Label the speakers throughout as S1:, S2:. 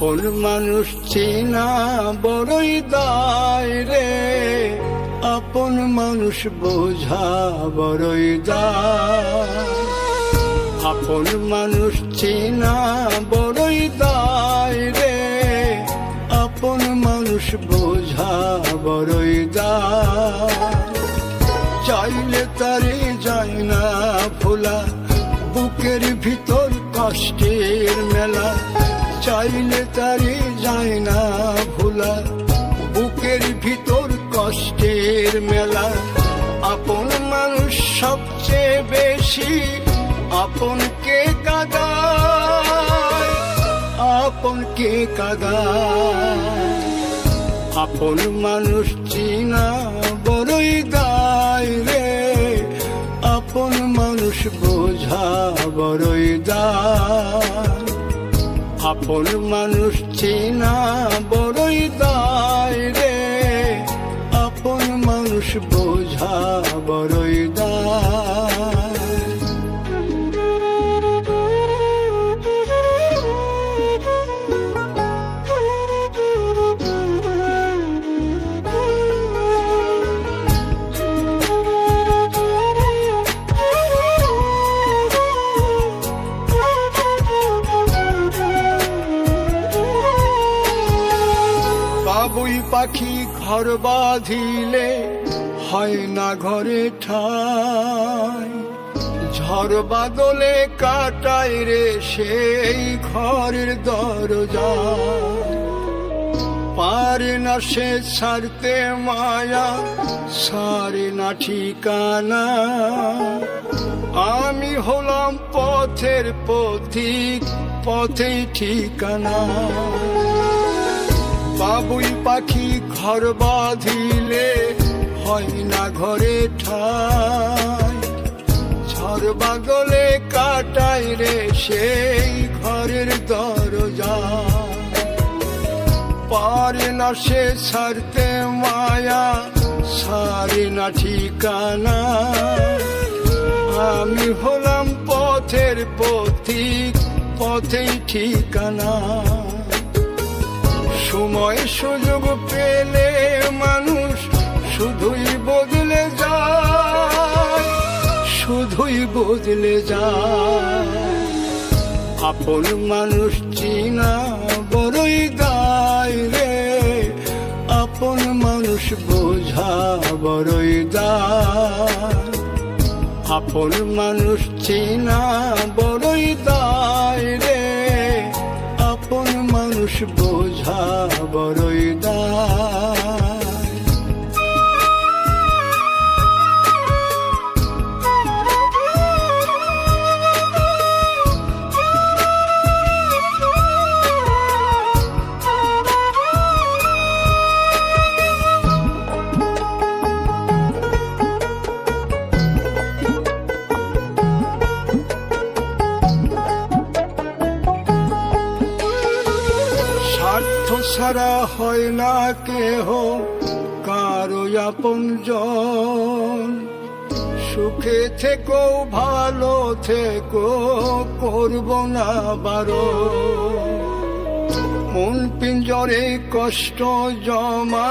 S1: আপন মানুষ চেনা বড়ই দায় রে, আপন মানুষ বোঝা বড়ই দায়। আপন মানুষ চেনা বড়ই দায় রে, আপন মানুষ বোঝা বড়ই দায়। চাইলে তারে যায় না ভোলা, বুকের ভিতর কষ্টের মেলা। চাইলে তারে যায় না ভোলা, বুকের ভিতর কষ্টের মেলা। আপন মানুষ সবচেয়ে বেশি আপনকে কাঁদায়, আপনকে কাঁদায়। আপন মানুষ চিনা বড়ই দায় রে, আপন মানুষ বোঝা বড়ই দায়। আপন মানুষ চেনা বড়ই দায় রে, আপন মানুষ বোঝা বড়ই দায়। বাবুই পাখি ঘর বাঁধিলে হয় না ঘরে ঠাই, ঝড় বাদলে কাটায় রে সেই ঘরের দরজা। পারে না সে ছাড়তে মায়া, সারে না ঠিকানা। আমি হলাম পথের পথিক, পথেই ঠিকানা। বাবুই পাখি ঘর বাঁধিলে হয় না ঘরে ঠাই, ঝড় বাদলে কাটায় রে সেই ঘরের দরজা। পারে না সে ছাড়তে মায়া, সারে না ঠিকানা। আমি হলাম পথের পথিক, পথেই ঠিকানা। সময় সুযোগ পেলে মানুষ শুধুই বদলে যায়, শুধুই বদলে যায়। আপন মানুষ চিনা বড়ই দায় রে, আপন মানুষ বোঝা বড়ই দায়। আপন মানুষ চিনা বড়ই দায় রে, আপন মানুষ বোঝা বড়ই দায়। স্বার্থ ছাড়া হয় না কেহ কারো আপনজন। সুখে থেকো ভালো থেকো, করব না বারণ। মন পিঞ্জরে কষ্ট জমা,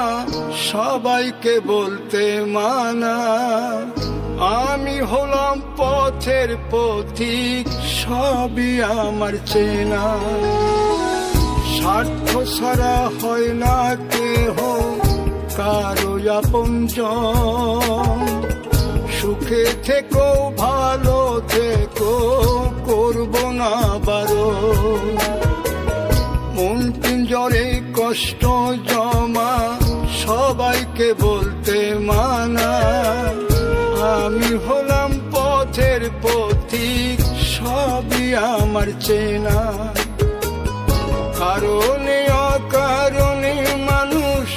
S1: সবাইকে বলতে মানা। আমি হলাম পথের পথিক, সবই আমার চেনা। স্বার্থ ছাড়া হয় না কেহ কারো আপনজন। সুখে থেকো ভালো থেকো, করব না বারণ। মন পিঞ্জরে কষ্ট জমা, সবাইকে বলতে মানা। আমি হলাম পথের পথিক, সবই আমার চেনা। কারণে অকারণে মানুষ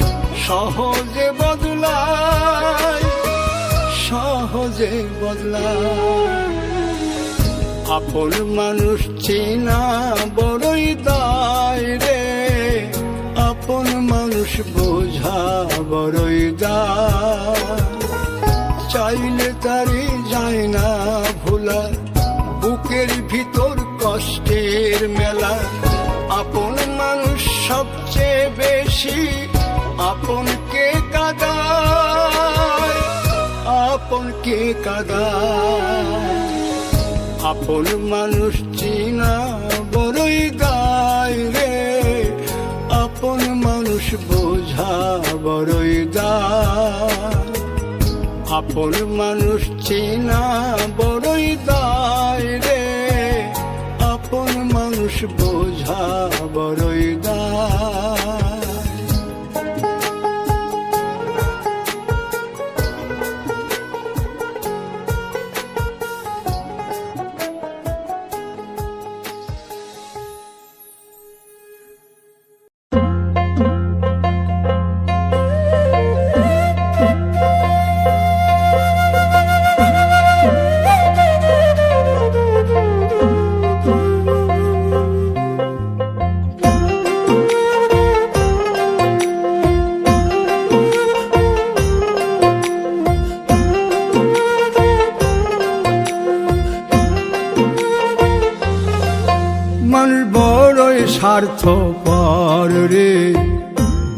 S1: সহজে বদলায়, সহজে বদলায়। আপন মানুষ চেনা বড়ই দায় রে, আপন মানুষ বোঝা বড়ই দায়। চাইলে তারে যায় না ভোলা, বুকের ভিতর কষ্টের মেলা। আপন মানুষ সবচেয়ে বেশি আপনকে কাঁদায়, আপনকে কাঁদায়। আপন মানুষ চিনা বড়ই দায় রে, আপন মানুষ বোঝা বড়ই দায়। আপন মানুষ চিনা বড়ই দায় রে, আপন মানুষ বোঝা বড়ই দায়। মানুষ বড়ই স্বার্থপর রে,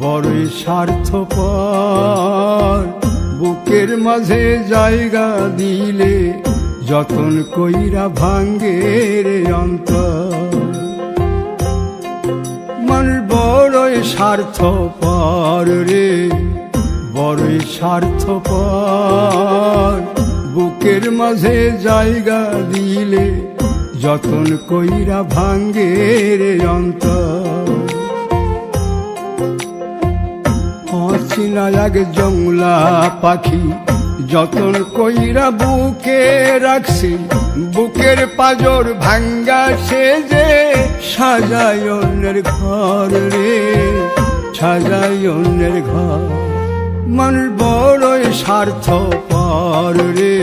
S1: বড়ই স্বার্থপর। বুকের মাঝে জায়গা দিলে যতন কইরা ভাঙ্গে রে অন্তর। মানুষ বড়ই স্বার্থপর রে, বড়ই স্বার্থপর। বুকের মাঝে জায়গা দিলে যতন কইরা ভাঙ্গে রে অন্তর। অচিনা এক জংলা পাখি যতন কইরা বুকে রাখছি, বুকের পাজর ভাঙ্গা সে যে সাজায় অন্যের ঘর রে, সাজায় অন্যের ঘর। মানুষ বড়ই স্বার্থপর রে,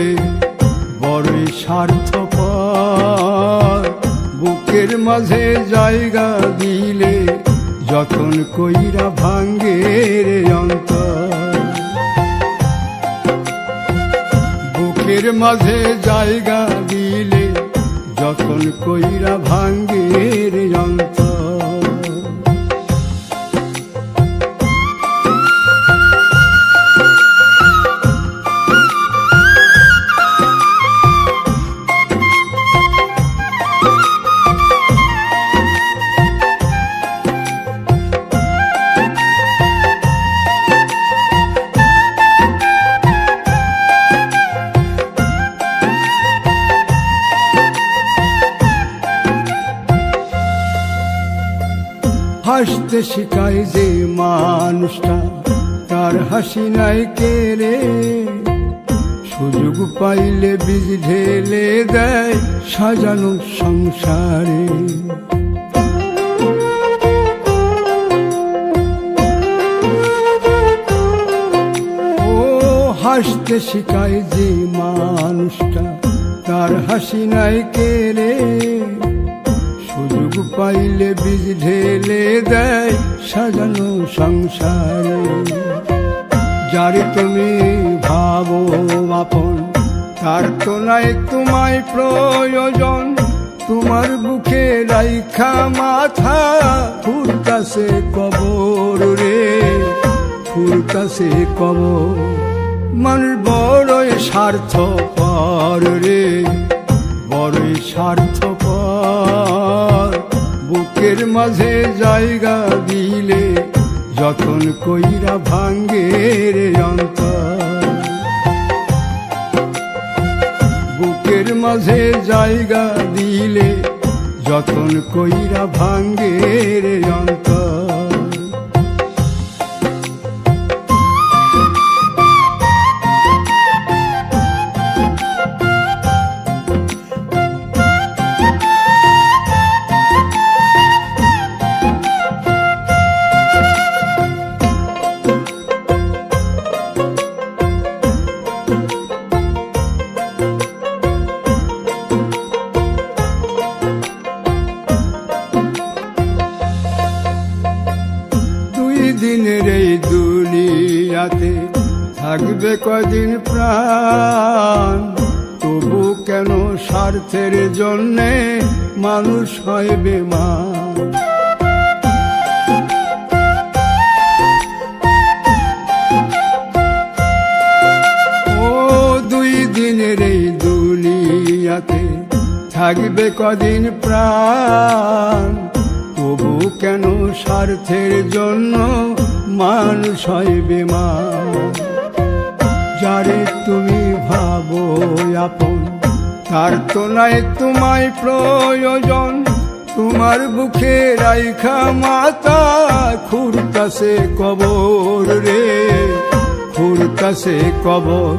S1: বড়ই স্বার্থপর। বুকের মাঝে জায়গা দিলে যতন কইরা ভাঙ্গে রে অন্তর। বুকের মাঝে জায়গা দিলে যতন কইরা ভাঙ্গে রে অন্তর। হাসতে শিখায় যে মানুষটা, তার হাসি নাই কে রে। সুযোগ পাইলে বীজ ঢেলে দেয় সাজানো সংসারে। ও হাসতে শিখায় যে মানুষটা, তার হাসি নাই কে রে। সুযোগ পাইলে বীজ ঢেলে দেয় সাজানো সংসারে। যারে তুমি ভাবো আপন, তার তো নাই তোমায় প্রয়োজন। তোমার বুকে রাইখা মাথা ফুলতাছে কবর রে, ফুলতাছে কবর। মানুষ বড়ই স্বার্থপর রে, বড়ই স্বার্থপর। বুকের মাঝে জায়গা দিলে যতন কইরা ভাঙ্গে রে অন্তর। বুকের মাঝে জায়গা দিলে যতন কইরা ভাঙ্গে রে অন্তর। দিনের এই দুনিয়াতে থাকবে কদিন প্রাণ, তবু কেন স্বার্থের জন্যে মানুষ হয় বেমান। থাকবে কদিন প্রাণ, তবু কেন স্বার্থের জন্য মানুষ হয় বেমান। যারে তুমি ভাবো আপন, তার তো নাই তোমায় প্রয়োজন। তোমার বুকে রাইখা মাতা খুঁড়তাছে কবর রে, খুঁড়তাছে কবর।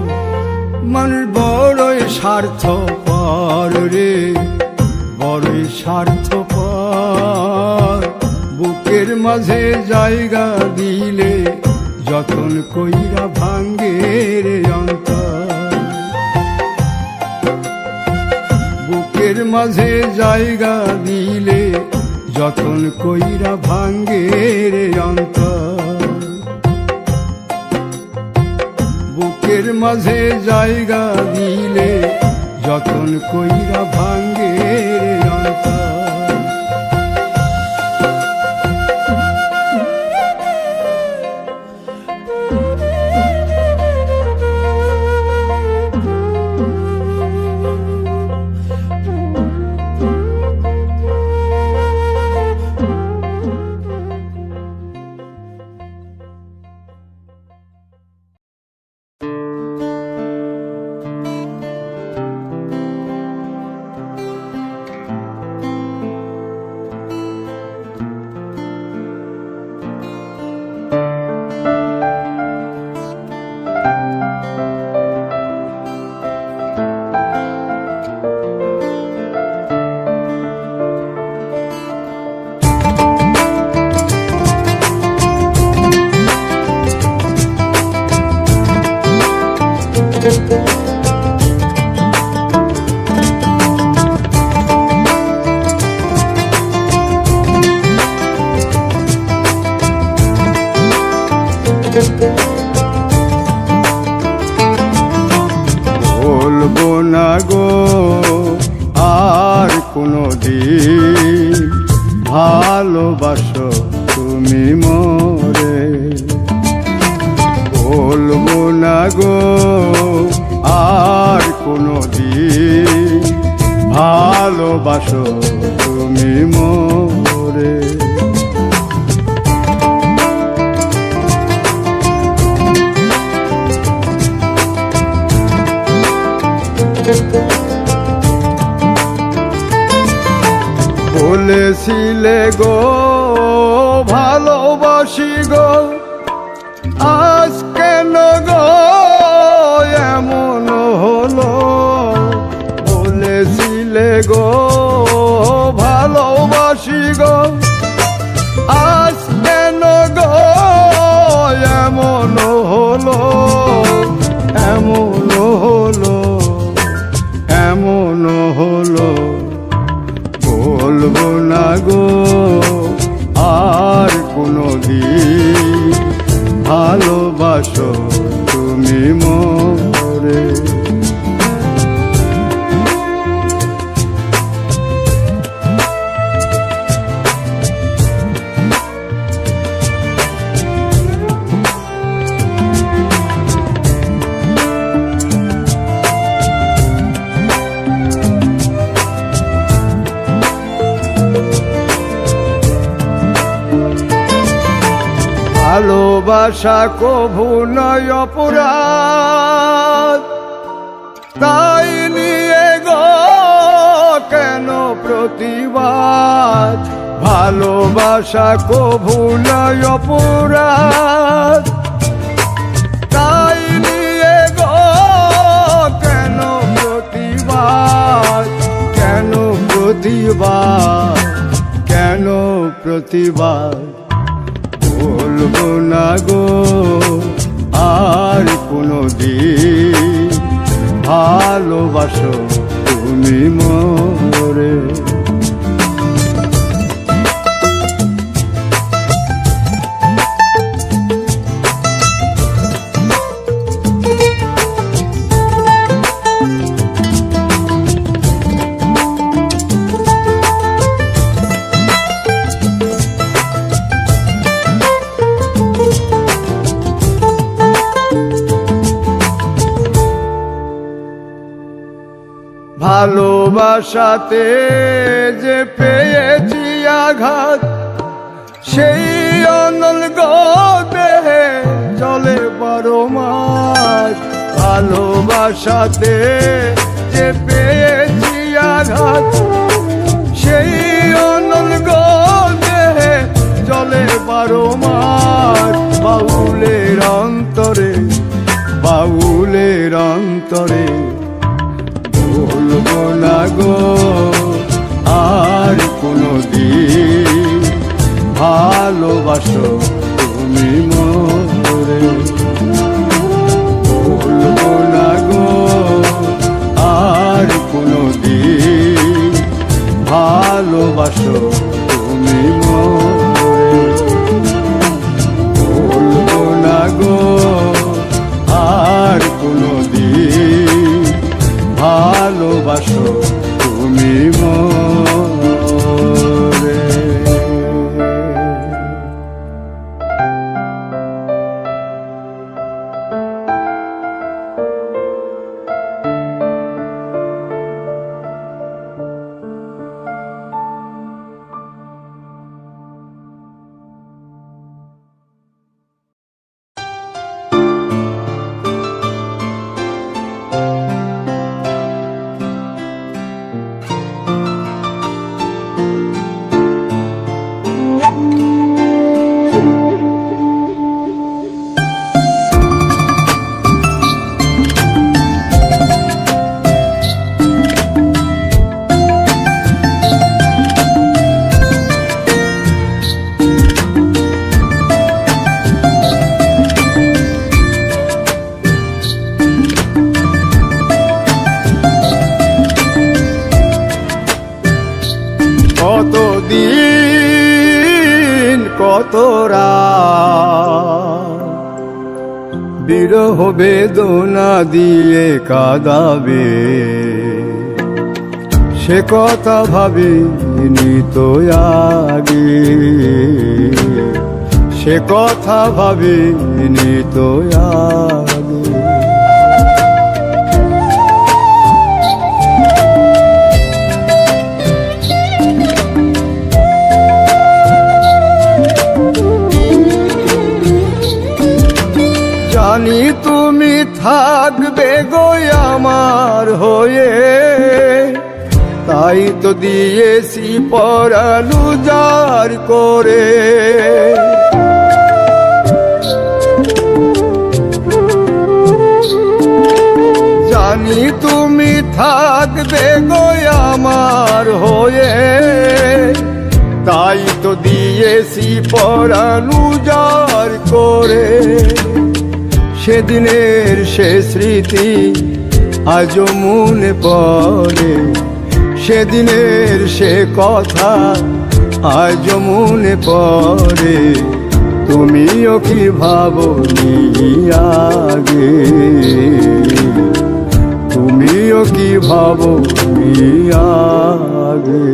S1: মানুষ বড়ই স্বার্থপর রে, বড়ই স্বার্থপর। বুকের মাঝে জায়গা দিলে যতন কইরা ভাঙ্গে রে অন্তর। বুকের মাঝে জায়গা দিলে যতন কইরা ভাঙ্গে রে অন্তর। বুকের মাঝে জায়গা দিলে যতন কইরা ভাঙ্গে রে অন্তর। বলবো না গো আর কোনো দিন, ভালোবাসো তুমি মোরে। বলবো না গো আর কোনো দিন, ভালোবাসো তুমি মোরে। বলেছিলে গো ভালোবাসি গো, আজ কেন গো এমন হলো। বলেছিলে গো ভালোবাসি গো, আজ কেন গো এমন হলো। এমন হলো, এমন হলো। বলবো না গো আর কোনো দিন, ভালোবাসো তুমি মোরে। ভালোবাসা কভু নয় অপরাধ, তাই নিয়ে গো কেন প্রতিবাদ। ভালোবাসা কভু নয় অপরাধ, তাই নিয়ে গো কেন প্রতিবাদ। কেন প্রতিবাদ, কেন প্রতিবাদ। বলবো না গো আর কোনো দিন, ভালোবাসো তুমি মোরে। ভালোবাসাতে যে পেয়েছি আঘাত, সেই অনল দেহে চলে 12 মাস। ভালোবাসাতে যে পেয়েছি আঘাত, সেই অনল দেহে চলে 12 মাস। বাউলের অন্তরে, বাউলের অন্তরে বলবো না গো আর কোনদিন ভালোবাসো তুমি মোরে। বলবো না গো আর কোনদিন ভালোবাসো তুমি মোরে। বলবো না গো আর কোনদিন ভালোবাসো তুমি মোরে। কতদিন কত রাত বিরহ বেদনা দিয়ে কাঁদাবে, সে কথা ভাবিনি তো আগে, সে কথা ভাবিনি তো আগে। জানি তুমি থাকবে গো আমার হয়ে, তাই তো দিয়েছি পরাণ উজাড় করে। জানি তুমি থাকবে গো আমার হয়ে, তাই তো দিয়েছি পরাণ উজাড় করে। সেদিনের সে স্মৃতি আজও মনে পড়ে, সেদিনের সে কথা আজও মনে পড়ে। তুমিও কি ভাবনি আগে, তুমিও কি ভাবনি আগে।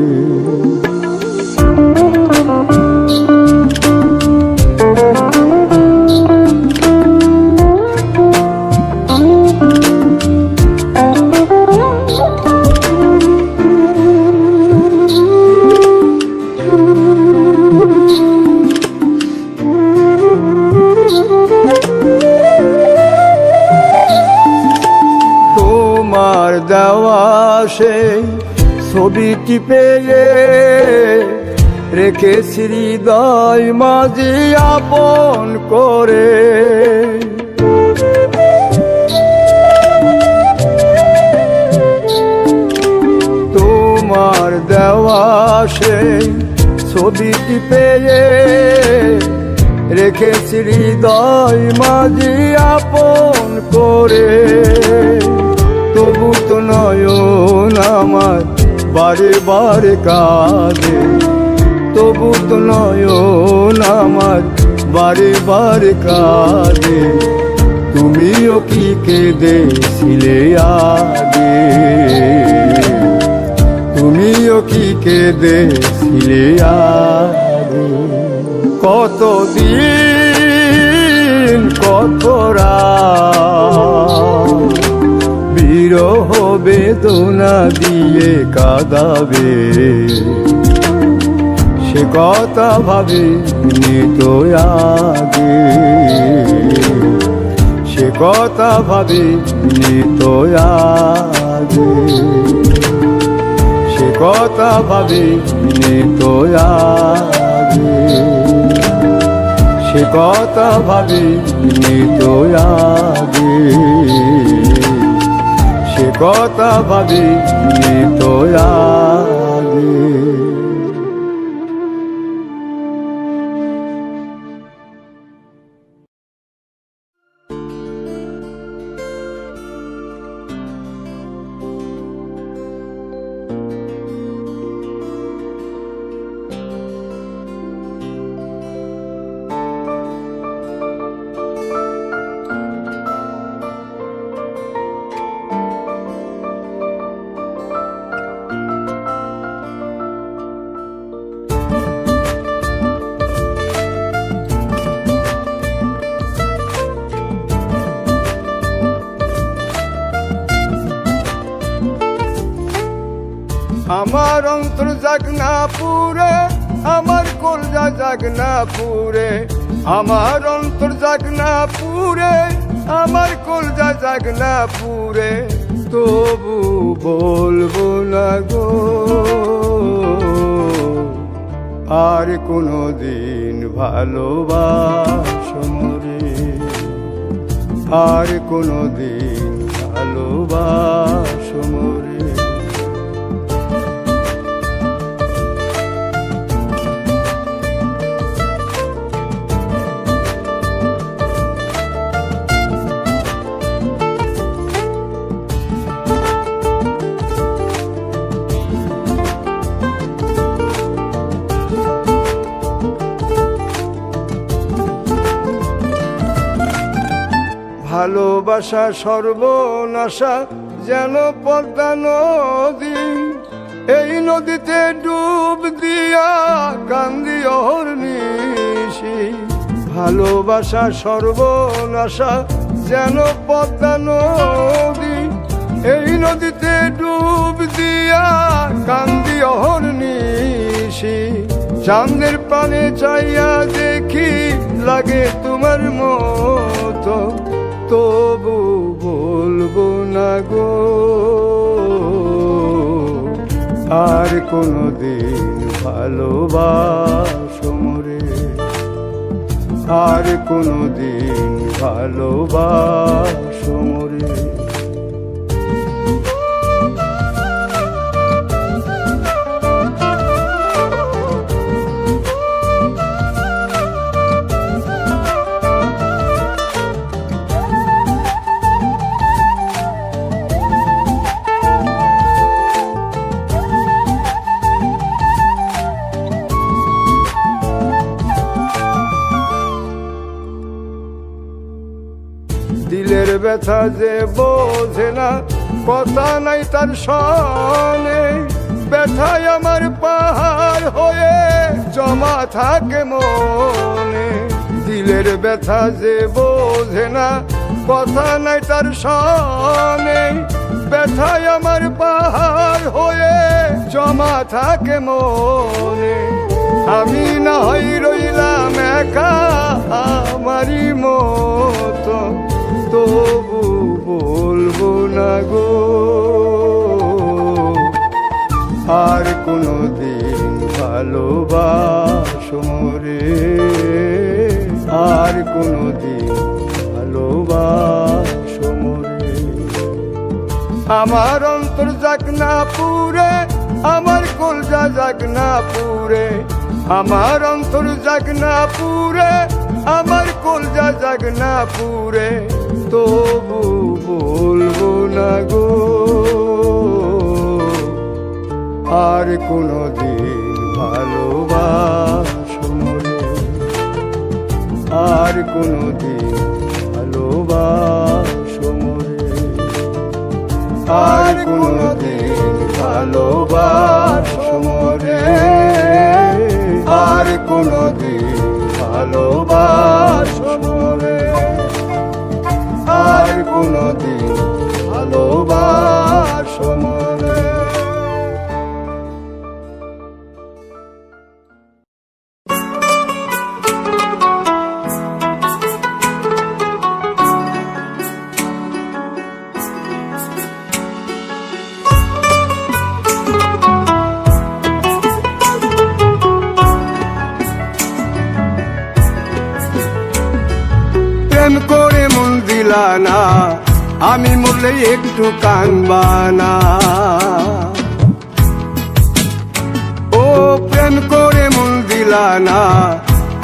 S1: তোমার দেওয়া সেই ছবিটি পেয়ে রেখেছি হৃদয় মাঝে আপন করে। তোমার দেওয়া সেই ছবিটি পেয়ে রেখেছি হৃদয় মাঝে আপন করে। তবু তো নয়ন আমার বারে বারে কাঁদে, তবু তো নয়ন আমার বারে বারে কাঁদে। তুমিও কি কেঁদেছিলে আগে, তুমিও কি কেঁদেছিলে আগে। কতদিন কত রাত বিরহ বেদনা দিয়ে কাঁদাবে, সে কথা ভাবিনি তো আগে, সে কথা ভাবিনি তো আগে, সে কথা ভাবিনি তো আগে, সে কথা ভাবিনি তো আগে, সে কথা ভাবিনি তো আগে। আমার অন্তর জাগনা পুরে, আমার কলজা জাগনা পুরে, আমার অন্তর জাগনা পুরে, আমার কলজা জাগনা পুরে, তবু বলবো না গো আর কোনোদিন ভালোবাসো মোরে, আর কোনোদিন ভালোবাসো মোরে। ভালোবাসা সর্বনাশা যেন পদ্মা নদী, এই নদীতে ডুব দিয়া কান্দি অহর্নিশি। ভালোবাসা সর্বনাশা যেন পদ্মা নদী, এই নদীতে ডুব দিয়া কান্দি অহর্নিশি। চাঁদের পানে চাইয়া দেখি লাগে তোমার মতো, তবু বলবো না গো আর কোনোদিন ভালোবাসো মোরে, আর কোনোদিন ভালোবাসো মোরে। দিলের ব্যথা যে বোঝে না, কথা নাই তার সনে, ব্যথায় আমার পাহাড় হয়ে জমা থাকে মনে। দিলের ব্যথা যে বোঝে না, কথা নাই তার সনে, ব্যথায় আমার পাহাড় হয়ে জমা থাকে মনে। আমি না হয় রইলাম একা আমারই মতো, তবু বলবো না গো আর কোনোদিন ভালোবাসো মোরে, আর কোনোদিন ভালোবাসো মোরে। আমার অন্তর জাগনা পুরে, আমার কলজা জাগনা পুরে, আমার অন্তর জাগনা পুরে, আমার কলজা জাগনা পুরে, তবু বলবো না গো আর কোনোদিন ভালোবাসো মোরে, আর কোনোদিন ভালোবাসো মোরে, আর কোনোদিন ভালোবাসো মোরে, আর কোনোদিন ভালোবাসো মোরে, আর কোনোদিন ভালোবাসো। প্রেম করে মন দিলা না, আমি মরলে একটু কানবা না। ও প্রেম করে মন দিলা না,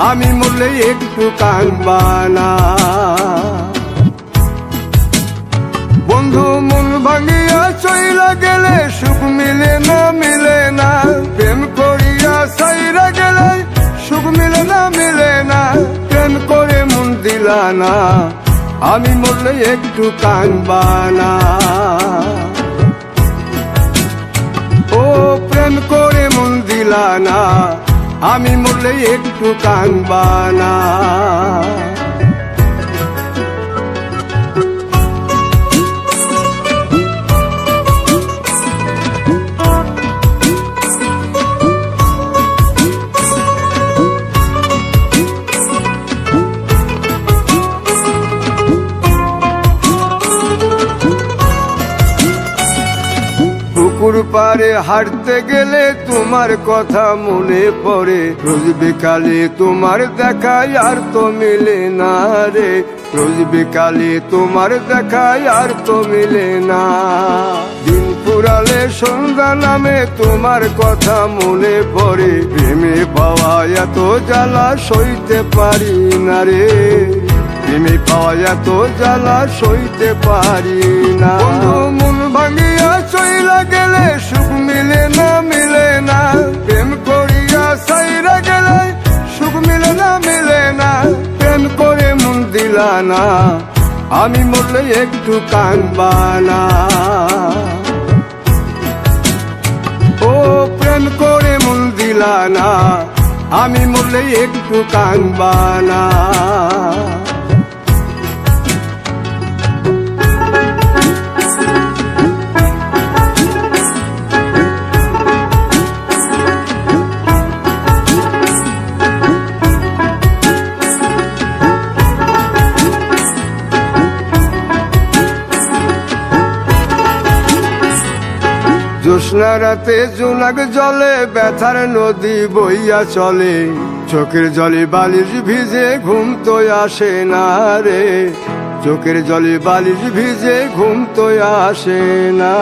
S1: আমি মরলে একটু কানবা না। বন্ধু মন ভাঙিয়া চইলা গেলে সুখ মিলে না, মিলে না। প্রেম করিয়া সাইরা গেলে সুখ মিলে না, মিলে না। প্রেম করে মন দিলা না, আমি মরলে একটু কানবা না। ও প্রেম করে মন দিলা না, আমি মরলে একটু কানবা না। পুকুর পাড়ে হাঁটতে গেলে তোমার কথা মনে পড়ে, রোজ বিকালে তোমার দেখায় আর তো মিলে না রে। রোজ বিকালে তোমার দেখায় আর তো মিলে না। দিন ফুরালে সন্ধ্যা নামে তোমার কথা মনে পড়ে, প্রেমে পাওয়া এত জ্বালা সইতে পারি না রে। প্রেমে পাওয়া এত জ্বালা সইতে পারি না। মন ভাঙিয়া চইলা গেলে সুখ মিলে না, মিলে না। প্রেম করিয়া সাইরা গেলে সুখ মিলে না, মিলে না। প্রেম করে মন দিলা না, আমি মরলে একটু কানবা না। ও প্রেম করে মন দিলা না, আমি মরলে একটু কানবা না। জ্যোৎস্না রাতে জোনাক জলে ব্যথার নদী বইয়া চলে, চোখের জলে বালিশ ভিজে ঘুম তো আসে না রে। চোখের জলে বালিশ ভিজে ঘুম তো আসে না।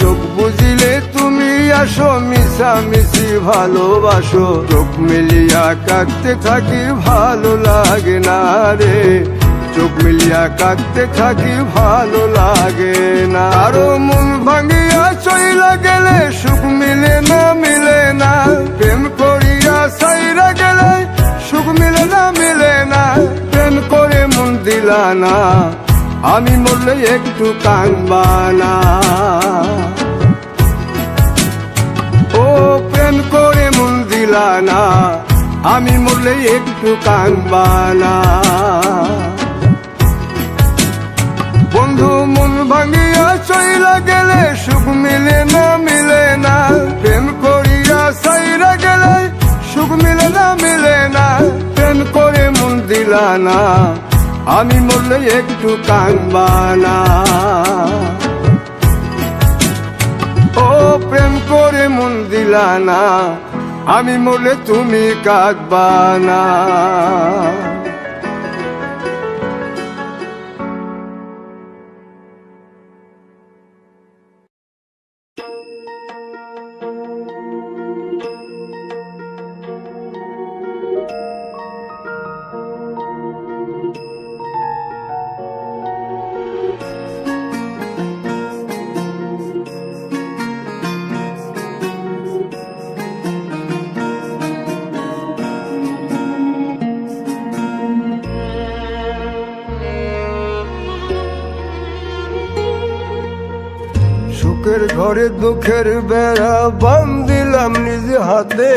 S1: চোখ বুঝিলে তুমি আসো, মিশামিশি ভালোবাসো। চোখ মিলিয়া কাঁদতে থাকি ভালো লাগে না রে। চোখ মিলিয়া কাঁদতে থাকি ভালো লাগে না। আরো মন ভাঙিয়া চইলা গেলে সুখ মিলে না, মিলে না। প্রেম করিয়া সাইরা গেলে সুখ মিলে না, মিলে না। প্রেম করে মন দিলা না, আমি মরলে একটু কানবা না। ও প্রেম করে মন দিলা না, আমি মরলে একটু কানবা না। বন্ধু মন ভাঙিয়া চইলা গেলে সুখ মিলে না, মিলে না। প্রেম করিয়া সাইরা গেলে সুখ মিলে না, মিলে না। প্রেম করে মন দিলা না, আমি মরলে একটু কানবা না। ও প্রেম করে মন দিলা না, আমি মরলে তুমি কাঁদবা না। সুখের ঘরে দুঃখের বেড়া বান্ধিলাম নিজ হাতে।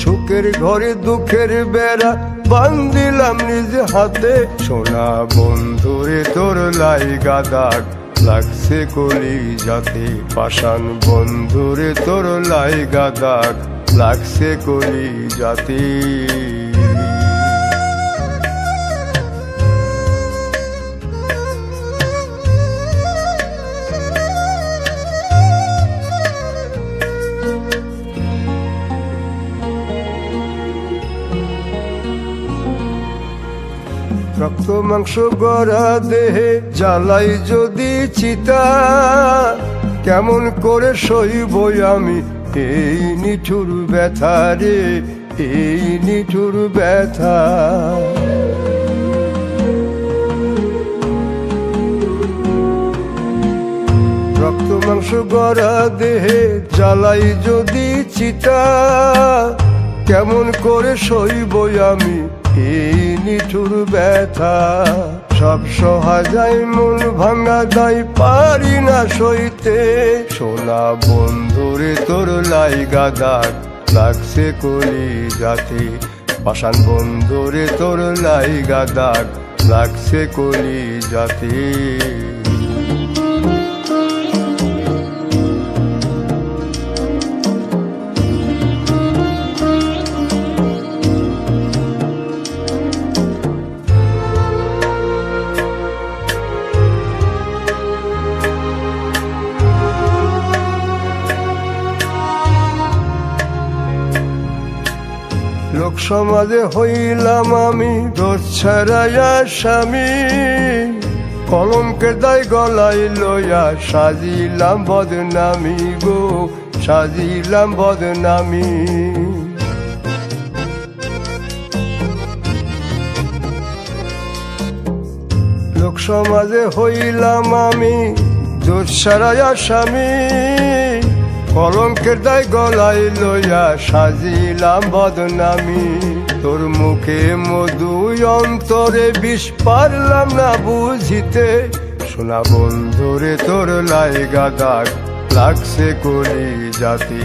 S1: সুখের ঘরে দুঃখের বেড়া বান্ধিলাম নিজ হাতে। সোনা বন্ধুরে তোর লাইগা দাগ লাগছে কলি যাতে। পাষাণ বন্ধুরে তোর লাইগা দাগ লাগছে কলি যাতে। রক্ত মাংস গড়া দেহে জ্বালাই যদি চিতা, কেমন করে সইব আমি এই নিঠুর ব্যথা রে, এই নিঠুর ব্যথা। রক্ত মাংস গড়া দেহে জ্বালাই যদি চিতা, কেমন করে সইব আমি এই নিঠুর ব্যথা। সব সহা যায় মন ভাঙা দায় পারি না সইতে, সোনা বন্ধুরে তোর লাইগা দাগ লাগছে কলি যাতে, পাষাণ বন্ধুরে তোর লাইগা দাগ লাগছে কলি যাতে। লোক সমাজে হইলাম আমি দোষ ছাড়াইয়া স্বামী, কলঙ্কের দায় গলায় লইয়া সাজিলাম বদনামি গো, সাজিলাম বদনামি। লোক সমাজে হইলাম আমি দোষ ছাড়াইয়া স্বামী, কলঙ্কের দায় গলায় লইয়া সাজিলাম বদনামি। তোর মুখে মধু অন্তরে বিষ পারলাম না বুঝিতে, সোনা বন্ধুরে তোর লাইগা দাগ লাগছে কলি যাতে,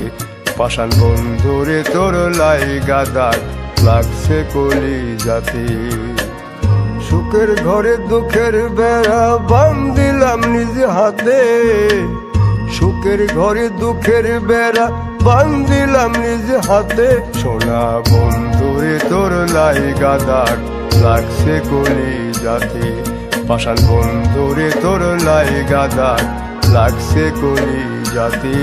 S1: পাষাণ বন্ধুরে তোর লাইগা দাগ লাগছে কলি যাতে। সুখের ঘরে দুঃখের বেড়া বান্ধিলাম নিজ হাতে, সুখের ঘরে দুঃখের বেড়া বান্ধিলাম নিজ হাতে, সোনা বন্ধুরে তোর লাইগা দাগ লাগছে কলি যাতে, পাষাণ বন্ধুরে তোর লাইগা দাগ লাগছে কলি যাতে।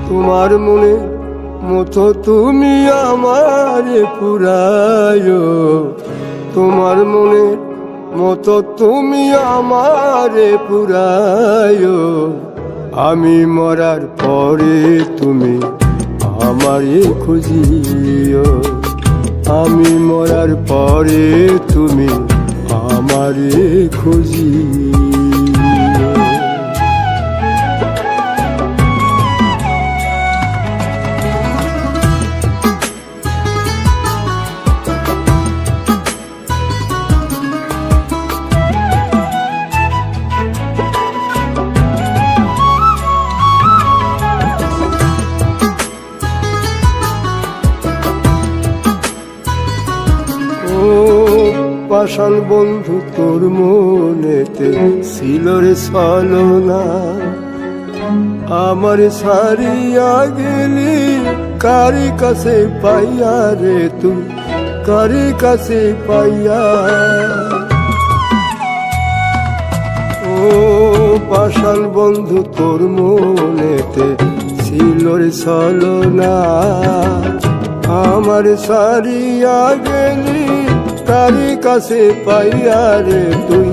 S1: তোমার মনে মতো তুমি আমারে পুরায়, তোমার মনে মতো তুমি আমারে পুরায়, আমি মরার পরে তুমি আমারে খুঁজিও, আমি মরার পরে তুমি আমারে খুঁজিও। পাষাণ বন্ধু তোর মনেতে ছিল রে ছলনা, আমার সারিয়া গেলি কারি কাছে পাইয়া রে তুই, কারি কাছে পাইয়া। ও পাষাণ বন্ধু তোর মনেতে ছিল রে ছলনা, আমার সারিয়া গেলি কারি কাছে পাইয়া রে তুই,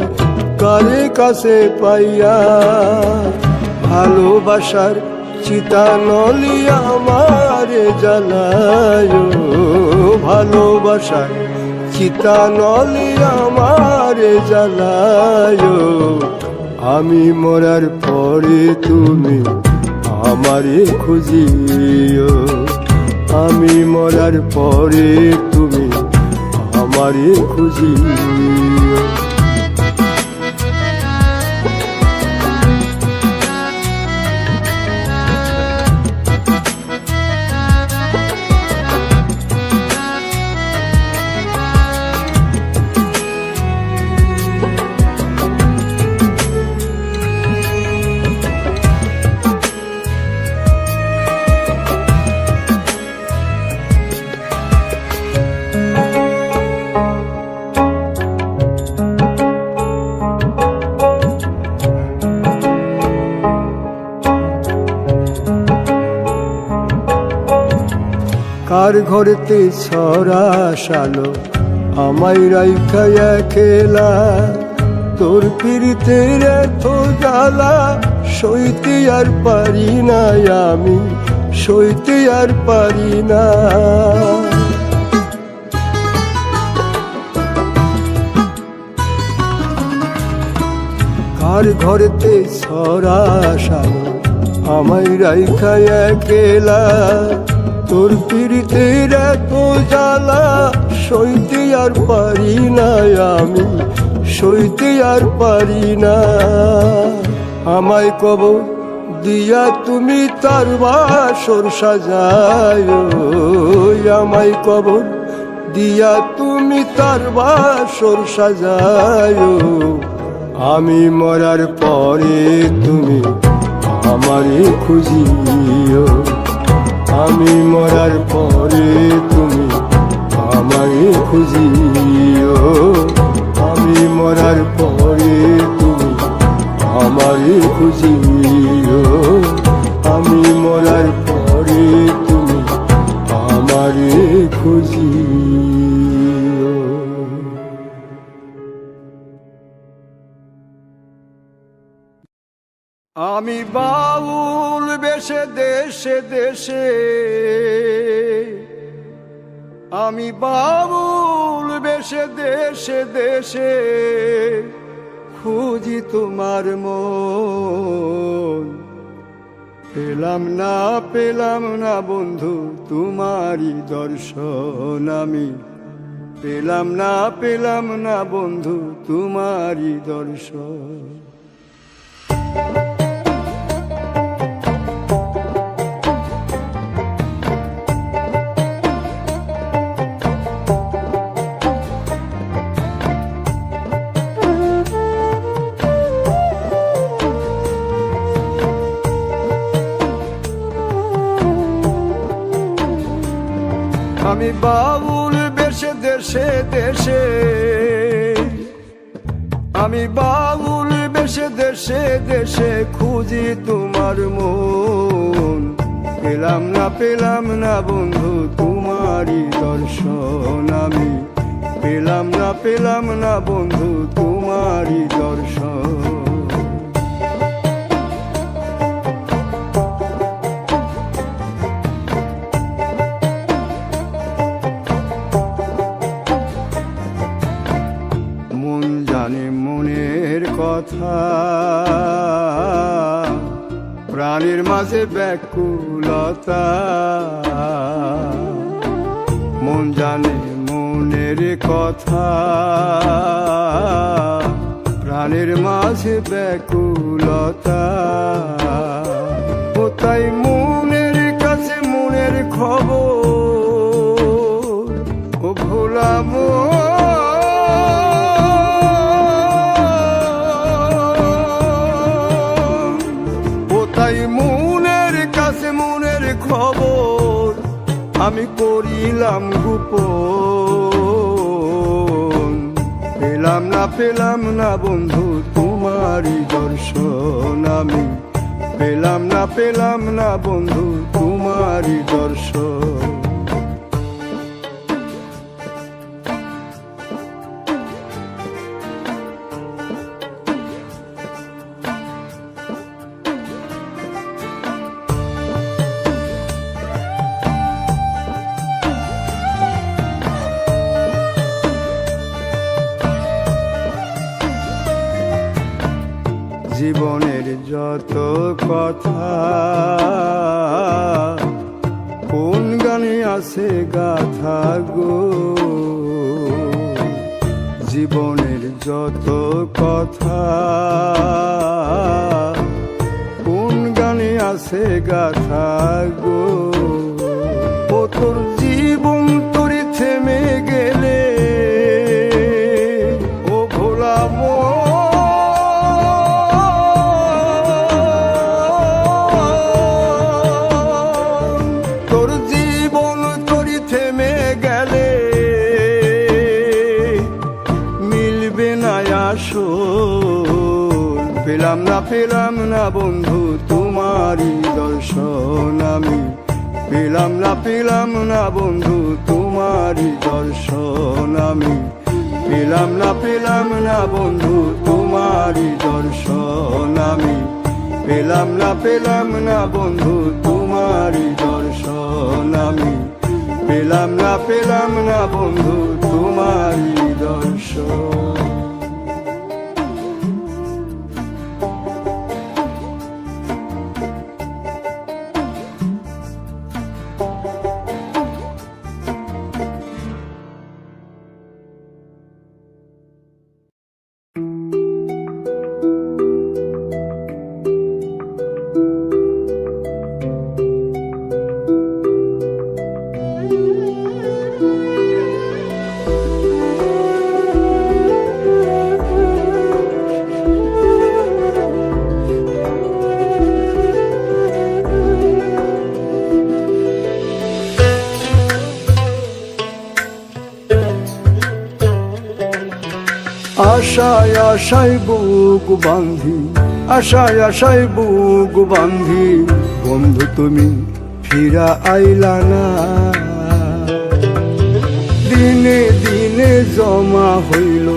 S1: কারি কাছে পাইয়া। ভালোবাসার চিতা নলিয়া আমারে জ্বালায়, ভালোবাসার চিতা নলিয়া আমারে জ্বালায়, আমি মরার পরে তুমি আমারে খুঁজিও, আমি মরার পরে তুমি আমারে খুঁজিও। কার ঘরেতে ছড়া শালো আমায় রাইখা একলা, তোর পিরিতের এত জ্বালা সইতে আর পারি না, আমি সইতে আর পারি না। কার ঘরেতে ছড়া শালো আমায় রাইখা একলা, তোর পিরিতের এত জ্বালা সইতে আর পারি না, আমি সইতে আর পারি না। আমায় কবর দিয়া তুমি তার বাসর সাজায়, আমায় কবর দিয়া তুমি তার বাসর সাজায়, আমি মরার পরে তুমি আমারে খুঁজিও, আমি মরার পরে তুমি আমারে খুঁজিও, আমি মরার পরে তুমি আমারে খুঁজিও, আমি মরার পরে তুমি আমারে খুঁজিও। আমি বাউল বেশে দেশে দেশে, আমি বাউল বেশে দেশে দেশে খুঁজি তোমার মন, পেলাম না বন্ধু তোমারই দর্শন, আমি পেলাম না বন্ধু তোমারই দর্শন। আমি বাউল বেশে দেশে দেশে, আমি বাউল বেশে দেশে দেশে খুঁজি তোমার মন, পেলাম না বন্ধু তোমারই দর্শন, আমি পেলাম না বন্ধু তোমারই দর্শন। কথা প্রাণের মাঝে ব্যাকুলতা, মন জানে মনের কথা, প্রাণের মাঝে ব্যাকুলতা, কোথায় মনের কাছে মনের খবর, ও ভোলাম মনের কাছে মনের খবর, আমি করিলাম গোপন, পেলাম না বন্ধু তোমারই দর্শন, আমি পেলাম না বন্ধু তোমারই দর্শন। জীবনের যত কথা কোন গানে আছে গাথা গো, জীবনের যত কথা কোন গানে আছে গাথা গো, ও তোর জীবন তোরে থেমে গেলে, ও ভোলা পেলাম না বন্ধু তোমারই দর্শন, আমি পেলাম না বন্ধু তোমারই দর্শন আমি, পেলাম না বন্ধু তোমারই দর্শন আমি, পেলাম না বন্ধু তোমারই দর্শন আমি, পেলাম না বন্ধু তোমারই দর্শন। আশায় বুক বাঁধি, আশায় বুক বাঁধি, বন্ধু তুমি ফিরা আইলা না। দিনে জমা হইল,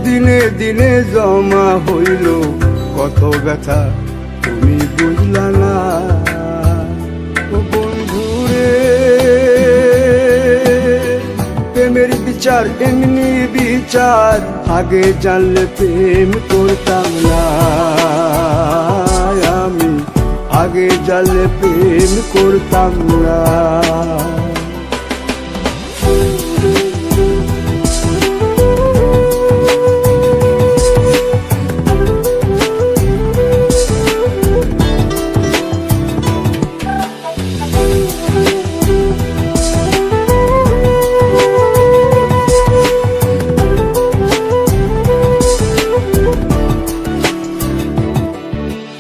S1: দিনে জমা হইল, কত ব্যথা তুমি বুঝলা না। বন্ধুরে প্রেমের বিচার এমনি বিচার, আগে জানলে প্রেম করতাম না আমি, আগে জানলে প্রেম করতাম না।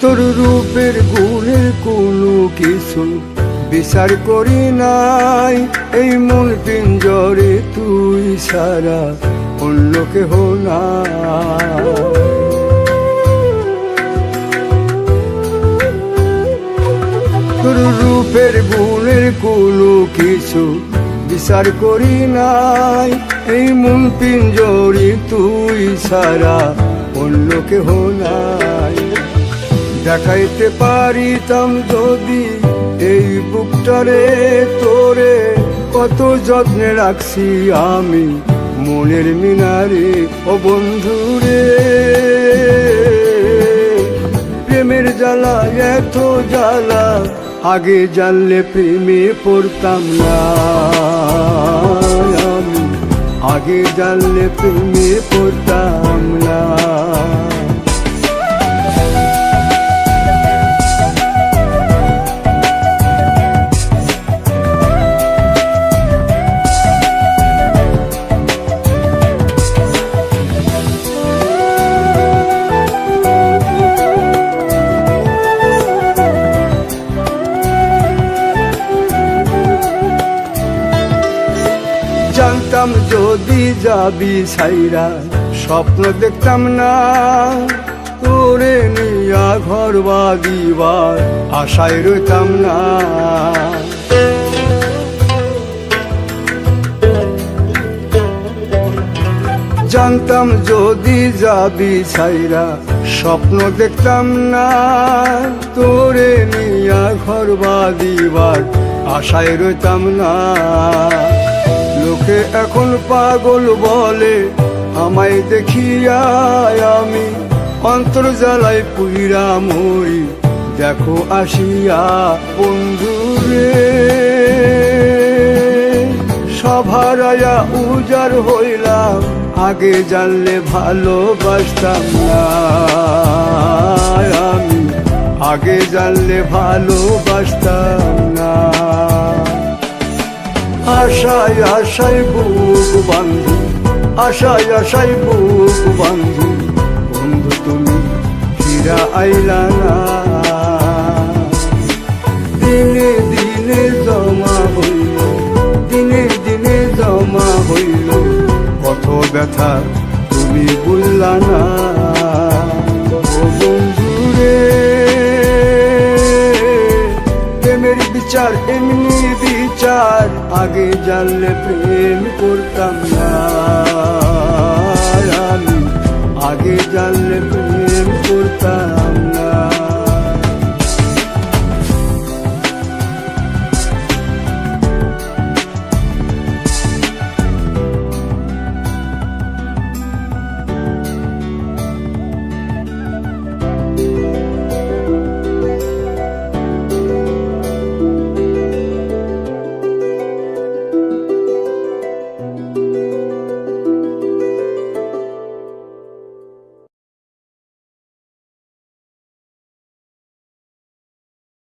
S1: তোর রূপের গুণের কোনো কিছু বিচার করি নাই, এই মন পিঞ্জরে তুই সারা অন্য কেহ না। তোর রূপের গুণের কোনো কিছু বিচার করি নাই, এই মন পিঞ্জরে তুই সারা অন্য কেহ নাই। দেখাইতে পারিতাম যদি এই বুকটারে তোরে, কত যত্নে রাখছি আমি মনের মিনারে। ও বন্ধুরে প্রেমের জ্বালা এত জ্বালা, আগে জানলে প্রেমে পড়তাম না আমি, আগে জানলে প্রেমে পড়তাম না। জানতাম যদি যাবি ছাইরা, স্বপ্ন দেখতাম না তোরে নিয়া ঘর বাঁধিবার আশায় রইতাম না। জানতাম যদি যাবি ছাইরা, স্বপ্ন দেখতাম না তোরে নিয়া ঘর বাঁধিবার আশায় রইতাম না। লোকে এখন পাগল বলে আমায় দেখিয়া, আমি অন্তর জ্বালায় পুইরা মরি দেখো আসিয়া। বন্ধুরে সভারায়া উজার হইলাম, আগে জানলে ভালোবাসতাম না আমি, আগে জানলে ভালোবাসতাম না। আশায় বুক বাঁধি, আশায় বুক বাঁধি, বন্ধু তুমি ফিরা আইলা না। দিনে জমা হইল, দিনে জমা হইল, কত ব্যথা তুমি বুঝলা না। ও বন্ধুরে প্রেমের বিচার এমনি বিচার, আগে জানলে প্রেম করতাম না আমি, আগে জানলে প্রেম করতাম